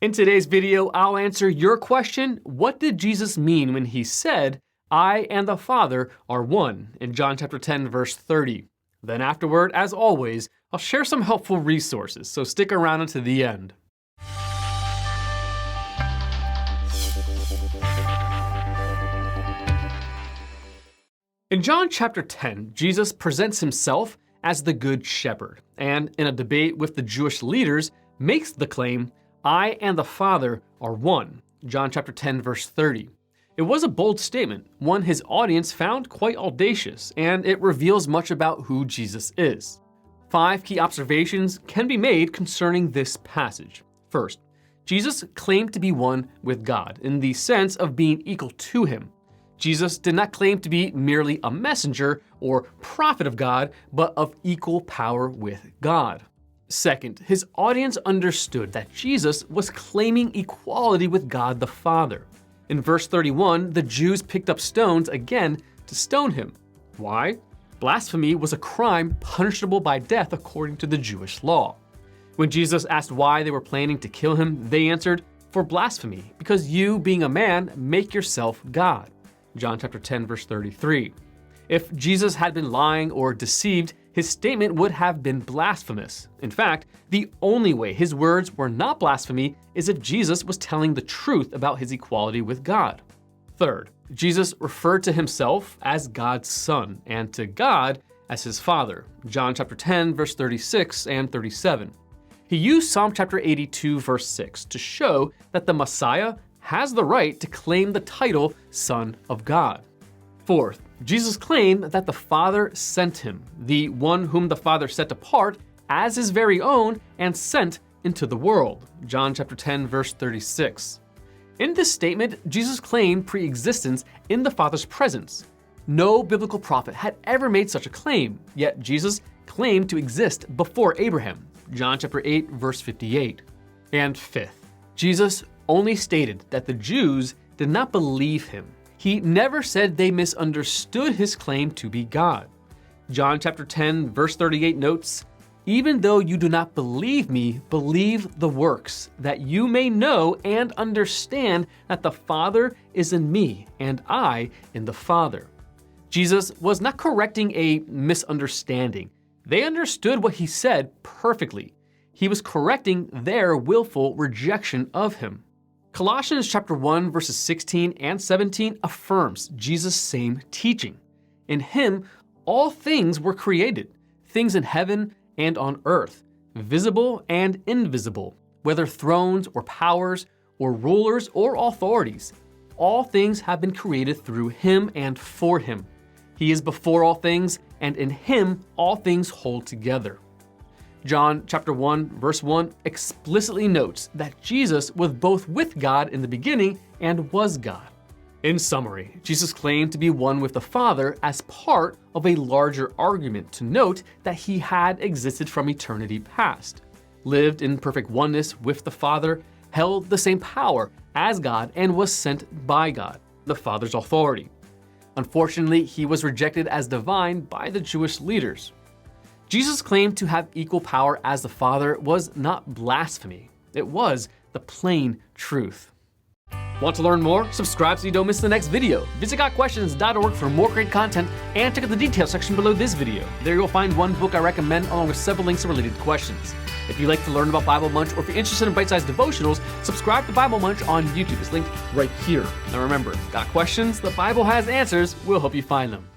In today's video, I'll answer your question: what did Jesus mean when he said, "I and the Father are one," in John chapter 10, verse 30? Then afterward, as always, I'll share some helpful resources, so stick around until the end. In John chapter 10, Jesus presents himself as the Good Shepherd, and in a debate with the Jewish leaders, makes the claim, "I and the Father are one," John chapter 10, verse 30. It was a bold statement, one his audience found quite audacious, and it reveals much about who Jesus is. 5 key observations can be made concerning this passage. First, Jesus claimed to be one with God, in the sense of being equal to him. Jesus did not claim to be merely a messenger or prophet of God, but of equal power with God. Second, his audience understood that Jesus was claiming equality with God the Father. In verse 31, the Jews picked up stones again to stone him. Why? Blasphemy was a crime punishable by death according to the Jewish law. When Jesus asked why they were planning to kill him, they answered, "For blasphemy, because you, being a man, make yourself God." John chapter 10, verse 33. If Jesus had been lying or deceived, his statement would have been blasphemous. In fact, the only way his words were not blasphemy is if Jesus was telling the truth about his equality with God. Third, Jesus referred to himself as God's Son and to God as his Father. John chapter 10, verse 36 and 37. He used Psalm chapter 82, verse 6 to show that the Messiah has the right to claim the title Son of God. Fourth, Jesus claimed that the Father sent him, the one whom the Father set apart as his very own and sent into the world. John chapter 10, verse 36. In this statement, Jesus claimed preexistence in the Father's presence. No biblical prophet had ever made such a claim, yet Jesus claimed to exist before Abraham. John chapter 8, verse 58. And fifth, Jesus only stated that the Jews did not believe him. He never said they misunderstood his claim to be God. John chapter 10, verse 38 notes, "Even though you do not believe me, believe the works, that you may know and understand that the Father is in me and I in the Father." Jesus was not correcting a misunderstanding. They understood what he said perfectly. He was correcting their willful rejection of him. Colossians chapter 1, verses 16 and 17 affirms Jesus' same teaching. In him, all things were created, things in heaven and on earth, visible and invisible, whether thrones or powers or rulers or authorities. All things have been created through him and for him. He is before all things, and in him all things hold together. John chapter 1, verse 1 explicitly notes that Jesus was both with God in the beginning and was God. In summary, Jesus claimed to be one with the Father as part of a larger argument to note that he had existed from eternity past, lived in perfect oneness with the Father, held the same power as God, and was sent by God, the Father's authority. Unfortunately, he was rejected as divine by the Jewish leaders. Jesus' claim to have equal power as the Father was not blasphemy. It was the plain truth. Want to learn more? Subscribe so you don't miss the next video. Visit GotQuestions.org for more great content and check out the details section below this video. There you'll find one book I recommend along with several links to related questions. If you'd like to learn about Bible Munch or if you're interested in bite-sized devotionals, subscribe to Bible Munch on YouTube. It's linked right here. Now remember, got questions? The Bible has answers. We'll help you find them.